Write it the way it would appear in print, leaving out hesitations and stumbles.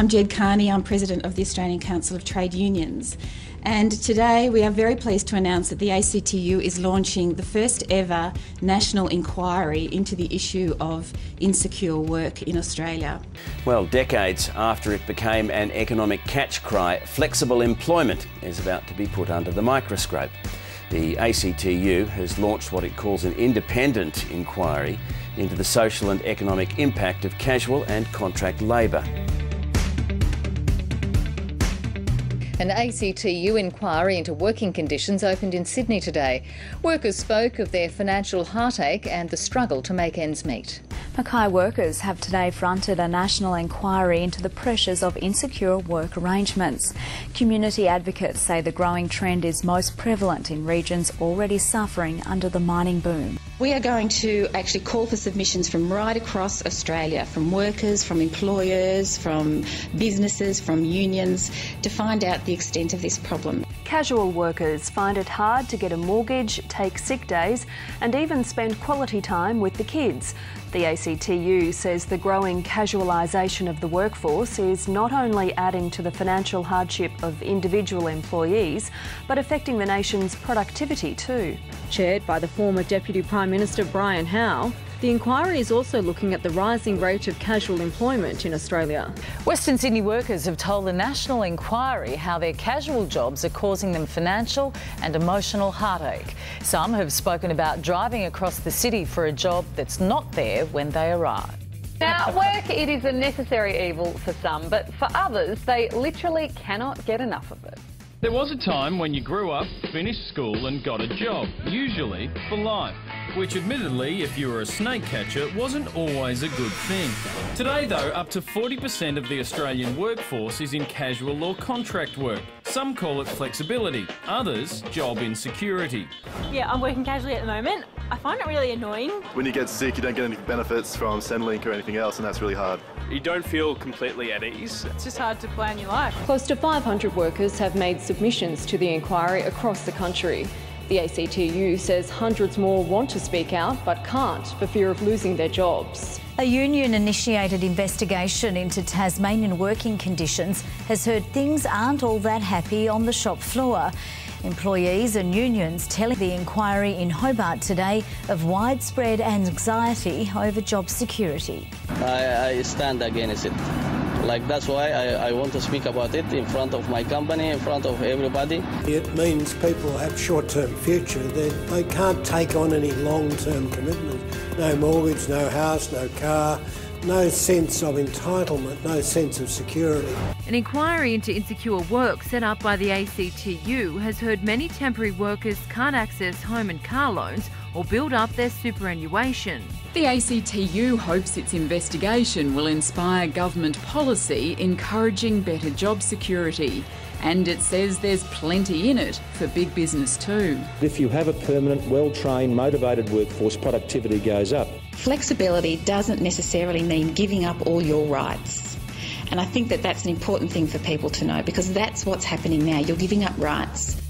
I'm Jed Carney, I'm President of the Australian Council of Trade Unions. And today we are very pleased to announce that the ACTU is launching the first ever national inquiry into the issue of insecure work in Australia. Well, decades after it became an economic catch cry, flexible employment is about to be put under the microscope. The ACTU has launched what it calls an independent inquiry into the social and economic impact of casual and contract labour. An ACTU inquiry into working conditions opened in Sydney today. Workers spoke of their financial heartache and the struggle to make ends meet. Mackay workers have today fronted a national inquiry into the pressures of insecure work arrangements. Community advocates say the growing trend is most prevalent in regions already suffering under the mining boom. We are going to actually call for submissions from right across Australia, from workers, from employers, from businesses, from unions, to find out the extent of this problem. Casual workers find it hard to get a mortgage, take sick days and even spend quality time with the kids. The ACTU says the growing casualisation of the workforce is not only adding to the financial hardship of individual employees, but affecting the nation's productivity too. Chaired by the former Deputy Prime Minister Brian Howe, the inquiry is also looking at the rising rate of casual employment in Australia. Western Sydney workers have told the national inquiry how their casual jobs are causing them financial and emotional heartache. Some have spoken about driving across the city for a job that's not there when they arrive. Now, work, it is a necessary evil for some, but for others, they literally cannot get enough of it. There was a time when you grew up, finished school and got a job, usually for life, which admittedly, if you were a snake catcher, wasn't always a good thing. Today though, up to 40% of the Australian workforce is in casual or contract work. Some call it flexibility, others job insecurity. Yeah, I'm working casually at the moment. I find it really annoying. When you get sick, you don't get any benefits from Centrelink or anything else, and that's really hard. You don't feel completely at ease. It's just hard to plan your life. Close to 500 workers have made submissions to the inquiry across the country. The ACTU says hundreds more want to speak out but can't for fear of losing their jobs. A union-initiated investigation into Tasmanian working conditions has heard things aren't all that happy on the shop floor. Employees and unions telling the inquiry in Hobart today of widespread anxiety over job security. I stand against it. That's why I want to speak about it in front of my company, in front of everybody. It means people have short-term future. They can't take on any long-term commitment. No mortgage, no house, no car, no sense of entitlement, no sense of security. An inquiry into insecure work set up by the ACTU has heard many temporary workers can't access home and car loans or build up their superannuation. The ACTU hopes its investigation will inspire government policy encouraging better job security. And it says there's plenty in it for big business too. If you have a permanent, well-trained, motivated workforce, productivity goes up. Flexibility doesn't necessarily mean giving up all your rights. And I think that that's an important thing for people to know, because that's what's happening now. You're giving up rights.